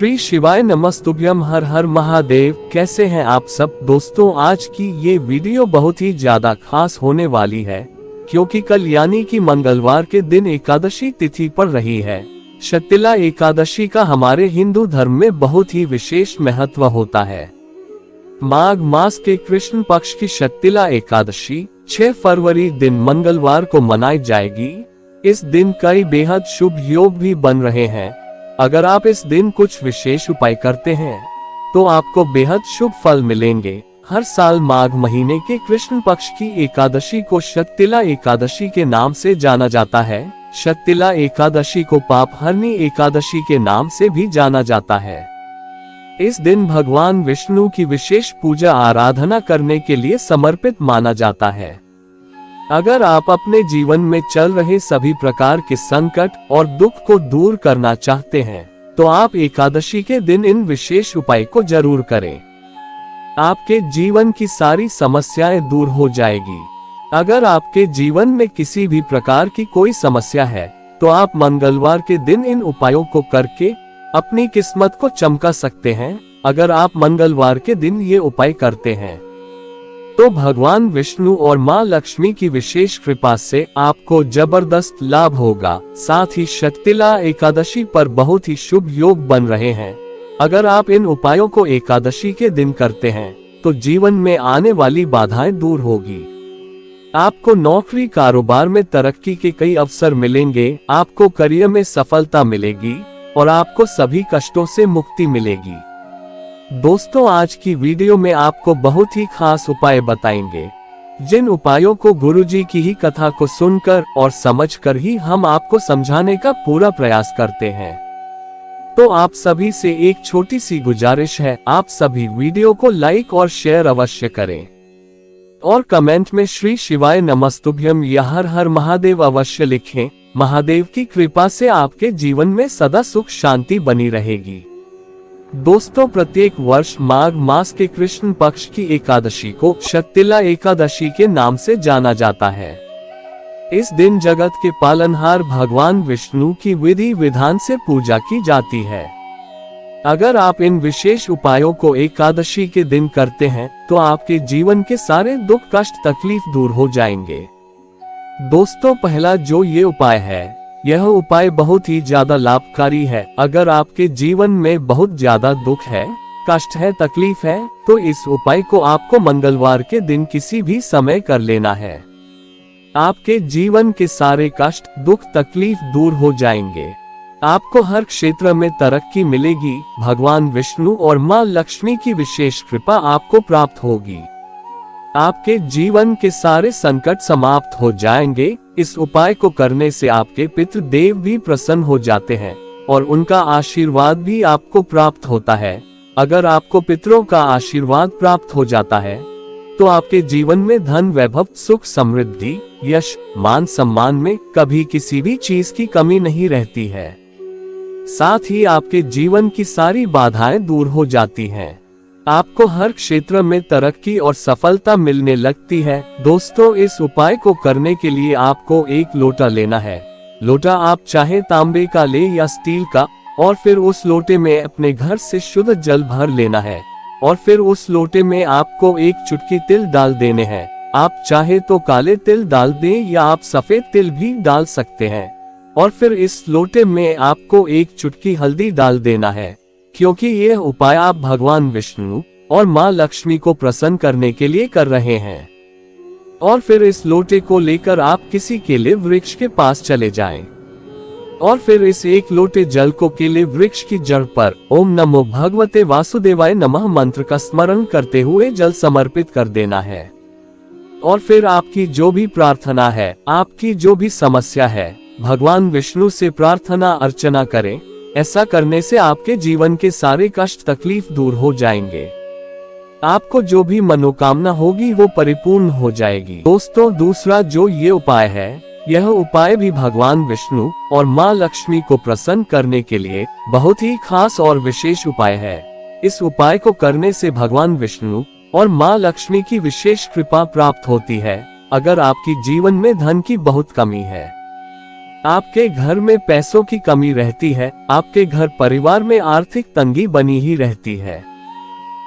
श्री शिवाय नमस्तुभ्यम। हर हर महादेव। कैसे हैं आप सब दोस्तों? आज की ये वीडियो बहुत ही ज्यादा खास होने वाली है क्योंकि कल यानी कि मंगलवार के दिन एकादशी तिथि पड़ रही है। शतिला एकादशी का हमारे हिंदू धर्म में बहुत ही विशेष महत्व होता है। माघ मास के कृष्ण पक्ष की शतिला एकादशी 6 फरवरी दिन मंगलवार को मनाई जाएगी। इस दिन कई बेहद शुभ योग भी बन रहे हैं। अगर आप इस दिन कुछ विशेष उपाय करते हैं तो आपको बेहद शुभ फल मिलेंगे। हर साल माघ महीने के कृष्ण पक्ष की एकादशी को शतिला एकादशी के नाम से जाना जाता है। शतिला एकादशी को पाप हरनी एकादशी के नाम से भी जाना जाता है। इस दिन भगवान विष्णु की विशेष पूजा आराधना करने के लिए समर्पित माना जाता है। अगर आप अपने जीवन में चल रहे सभी प्रकार के संकट और दुख को दूर करना चाहते हैं तो आप एकादशी के दिन इन विशेष उपाय को जरूर करें। आपके जीवन की सारी समस्याएं दूर हो जाएगी। अगर आपके जीवन में किसी भी प्रकार की कोई समस्या है तो आप मंगलवार के दिन इन उपायों को करके अपनी किस्मत को चमका सकते हैं। अगर आप मंगलवार के दिन ये उपाय करते हैं तो भगवान विष्णु और मां लक्ष्मी की विशेष कृपा से आपको जबरदस्त लाभ होगा। साथ ही शतिला एकादशी पर बहुत ही शुभ योग बन रहे हैं। अगर आप इन उपायों को एकादशी के दिन करते हैं तो जीवन में आने वाली बाधाएं दूर होगी। आपको नौकरी कारोबार में तरक्की के कई अवसर मिलेंगे। आपको करियर में सफलता मिलेगी और आपको सभी कष्टों से मुक्ति मिलेगी। दोस्तों, आज की वीडियो में आपको बहुत ही खास उपाय बताएंगे जिन उपायों को गुरुजी की ही कथा को सुनकर और समझकर ही हम आपको समझाने का पूरा प्रयास करते हैं। तो आप सभी से एक छोटी सी गुजारिश है, आप सभी वीडियो को लाइक और शेयर अवश्य करें और कमेंट में श्री शिवाय नमस्तुभ्यम या हर हर महादेव अवश्य लिखें। महादेव की कृपा से आपके जीवन में सदा सुख शांति बनी रहेगी। दोस्तों, प्रत्येक वर्ष माघ मास के कृष्ण पक्ष की एकादशी को शतिला एकादशी के नाम से जाना जाता है। इस दिन जगत के पालनहार भगवान विष्णु की विधि विधान से पूजा की जाती है। अगर आप इन विशेष उपायों को एकादशी के दिन करते हैं तो आपके जीवन के सारे दुख कष्ट तकलीफ दूर हो जाएंगे। दोस्तों, पहला जो ये उपाय है यह उपाय बहुत ही ज्यादा लाभकारी है। अगर आपके जीवन में बहुत ज्यादा दुख है, कष्ट है, तकलीफ है तो इस उपाय को आपको मंगलवार के दिन किसी भी समय कर लेना है। आपके जीवन के सारे कष्ट दुख तकलीफ दूर हो जाएंगे। आपको हर क्षेत्र में तरक्की मिलेगी। भगवान विष्णु और मां लक्ष्मी की विशेष कृपा आपको प्राप्त होगी। आपके जीवन के सारे संकट समाप्त हो जाएंगे। इस उपाय को करने से आपके पितृदेव भी प्रसन्न हो जाते हैं और उनका आशीर्वाद भी आपको प्राप्त होता है। अगर आपको पितरों का आशीर्वाद प्राप्त हो जाता है तो आपके जीवन में धन वैभव सुख समृद्धि यश मान सम्मान में कभी किसी भी चीज की कमी नहीं रहती है। साथ ही आपके जीवन की सारी बाधाएं दूर हो जाती हैं। आपको हर क्षेत्र में तरक्की और सफलता मिलने लगती है। दोस्तों, इस उपाय को करने के लिए आपको एक लोटा लेना है। लोटा आप चाहे तांबे का ले या स्टील का, और फिर उस लोटे में अपने घर से शुद्ध जल भर लेना है और फिर उस लोटे में आपको एक चुटकी तिल डाल देने हैं। आप चाहे तो काले तिल डाल दें या आप सफेद तिल भी डाल सकते हैं। और फिर इस लोटे में आपको एक चुटकी हल्दी डाल देना है क्योंकि यह उपाय आप भगवान विष्णु और मां लक्ष्मी को प्रसन्न करने के लिए कर रहे हैं। और फिर इस लोटे को लेकर आप किसी केले वृक्ष के पास चले जाएं और फिर इस एक लोटे जल को केले वृक्ष की जड़ पर ओम नमो भगवते वासुदेवाय नमः मंत्र का स्मरण करते हुए जल समर्पित कर देना है। और फिर आपकी जो भी प्रार्थना है, आपकी जो भी समस्या है, भगवान विष्णु से प्रार्थना अर्चना करें। ऐसा करने से आपके जीवन के सारे कष्ट तकलीफ दूर हो जाएंगे। आपको जो भी मनोकामना होगी वो परिपूर्ण हो जाएगी। दोस्तों, दूसरा जो ये उपाय है यह उपाय भी भगवान विष्णु और मां लक्ष्मी को प्रसन्न करने के लिए बहुत ही खास और विशेष उपाय है। इस उपाय को करने से भगवान विष्णु और मां लक्ष्मी की विशेष कृपा प्राप्त होती है। अगर आपकी जीवन में धन की बहुत कमी है आपके घर में पैसों की कमी रहती है, आपके घर परिवार में आर्थिक तंगी बनी ही रहती है,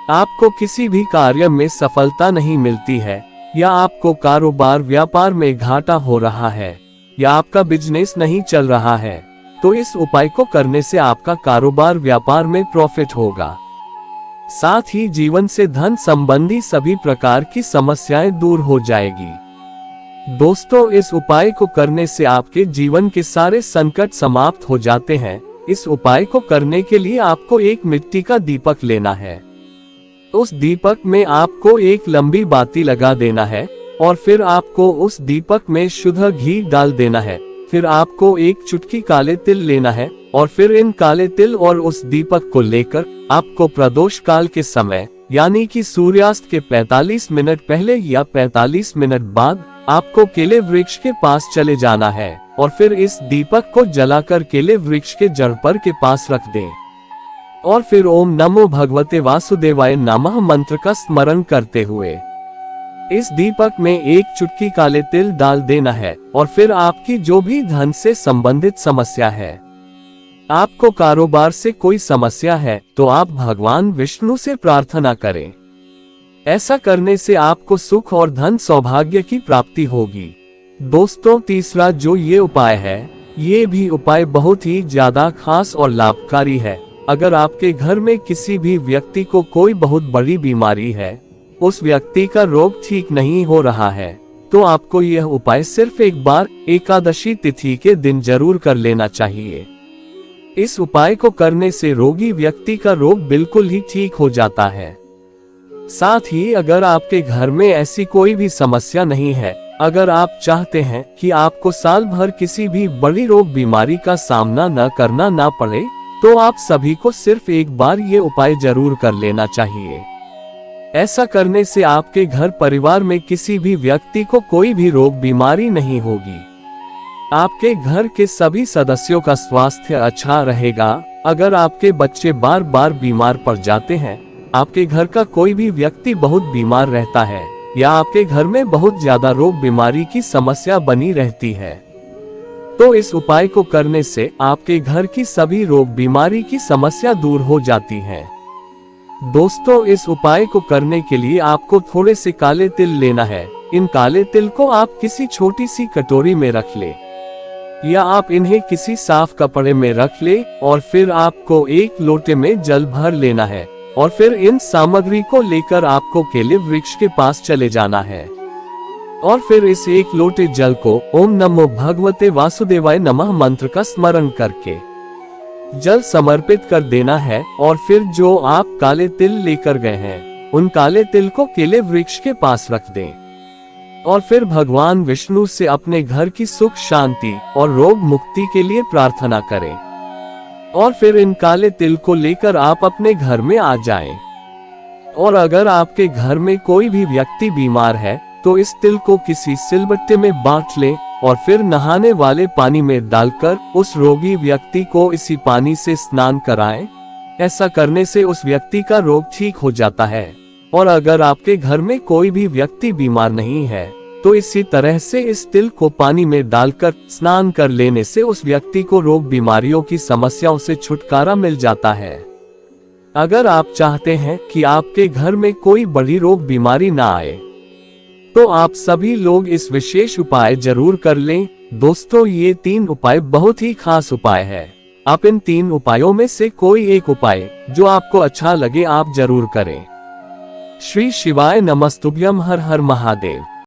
आपको किसी भी कार्य में सफलता नहीं मिलती है, या आपको कारोबार व्यापार में घाटा हो रहा है, या आपका बिजनेस नहीं चल रहा है, तो इस उपाय को करने से आपका कारोबार व्यापार में प्रॉफिट होगा। साथ ही जीवन से धन संबंधी सभी प्रकार की समस्याएं दूर हो जाएगी। दोस्तों, इस उपाय को करने से आपके जीवन के सारे संकट समाप्त हो जाते हैं। इस उपाय को करने के लिए आपको एक मिट्टी का दीपक लेना है। उस दीपक में आपको एक लंबी बाती लगा देना है और फिर आपको उस दीपक में शुद्ध घी डाल देना है। फिर आपको एक चुटकी काले तिल लेना है और फिर इन काले तिल और उस दीपक को लेकर आपको प्रदोष काल के समय यानी कि सूर्यास्त के 45 मिनट पहले या 45 मिनट बाद आपको केले वृक्ष के पास चले जाना है और फिर इस दीपक को जलाकर केले वृक्ष के जड़ पर के पास रख दें और फिर ओम नमो भगवते वासुदेवाय नमः मंत्र का स्मरण करते हुए इस दीपक में एक चुटकी काले तिल डाल देना है और फिर आपकी जो भी धन से संबंधित समस्या है, आपको कारोबार से कोई समस्या है, तो आप भगवान विष्णु से प्रार्थना करें। ऐसा करने से आपको सुख और धन सौभाग्य की प्राप्ति होगी। दोस्तों, तीसरा जो ये उपाय है, ये भी उपाय बहुत ही ज्यादा खास और लाभकारी है। अगर आपके घर में किसी भी व्यक्ति को कोई बहुत बड़ी बीमारी है, उस व्यक्ति का रोग ठीक नहीं हो रहा है, तो आपको यह उपाय सिर्फ एक बार एकादशी तिथि के दिन जरूर कर लेना चाहिए। इस उपाय को करने से रोगी व्यक्ति का रोग बिल्कुल ही ठीक हो जाता है। साथ ही अगर आपके घर में ऐसी कोई भी समस्या नहीं है, अगर आप चाहते हैं कि आपको साल भर किसी भी बड़ी रोग बीमारी का सामना न करना ना पड़े, तो आप सभी को सिर्फ एक बार ये उपाय जरूर कर लेना चाहिए। ऐसा करने से आपके घर परिवार में किसी भी व्यक्ति को कोई भी रोग बीमारी नहीं होगी। आपके घर के सभी सदस्यों का स्वास्थ्य अच्छा रहेगा। अगर आपके बच्चे बार बार बीमार पड़ जाते हैं, आपके घर का कोई भी व्यक्ति बहुत बीमार रहता है, या आपके घर में बहुत ज्यादा रोग बीमारी की समस्या बनी रहती है, तो इस उपाय को करने से आपके घर की सभी रोग बीमारी की समस्या दूर हो जाती है। दोस्तों, इस उपाय को करने के लिए आपको थोड़े से काले तिल लेना है। इन काले तिल को आप किसी छोटी सी कटोरी में रख ले या आप इन्हें किसी साफ कपड़े में रख ले और फिर आपको एक लोटे में जल भर लेना है और फिर इन सामग्री को लेकर आपको केले वृक्ष के पास चले जाना है और फिर इस एक लोटे जल को ओम नमो भगवते वासुदेवाय नमः मंत्र का स्मरण करके जल समर्पित कर देना है और फिर जो आप काले तिल लेकर गए हैं, उन काले तिल को केले वृक्ष के पास रख दें और फिर भगवान विष्णु से अपने घर की सुख शांति और रोग मुक्ति के लिए प्रार्थना करें और फिर इन काले तिल को लेकर आप अपने घर में आ जाएं। और अगर आपके घर में कोई भी व्यक्ति बीमार है, तो इस तिल को किसी सिलबट्टे में बांट लें और फिर नहाने वाले पानी में डालकर उस रोगी व्यक्ति को इसी पानी से स्नान कराएं। ऐसा करने से उस व्यक्ति का रोग ठीक हो जाता है। और अगर आपके घर में कोई भी व्यक्ति बीमार नहीं है, तो इसी तरह से इस तिल को पानी में डालकर स्नान कर लेने से उस व्यक्ति को रोग बीमारियों की समस्याओं से छुटकारा मिल जाता है। अगर आप चाहते हैं कि आपके घर में कोई बड़ी रोग बीमारी ना आए, तो आप सभी लोग इस विशेष उपाय जरूर कर लें। दोस्तों, ये 3 उपाय बहुत ही खास उपाय है। आप इन 3 उपायों में से कोई एक उपाय जो आपको अच्छा लगे आप जरूर करें। श्री शिवाय नमस्तुभ्यम। हर हर महादेव।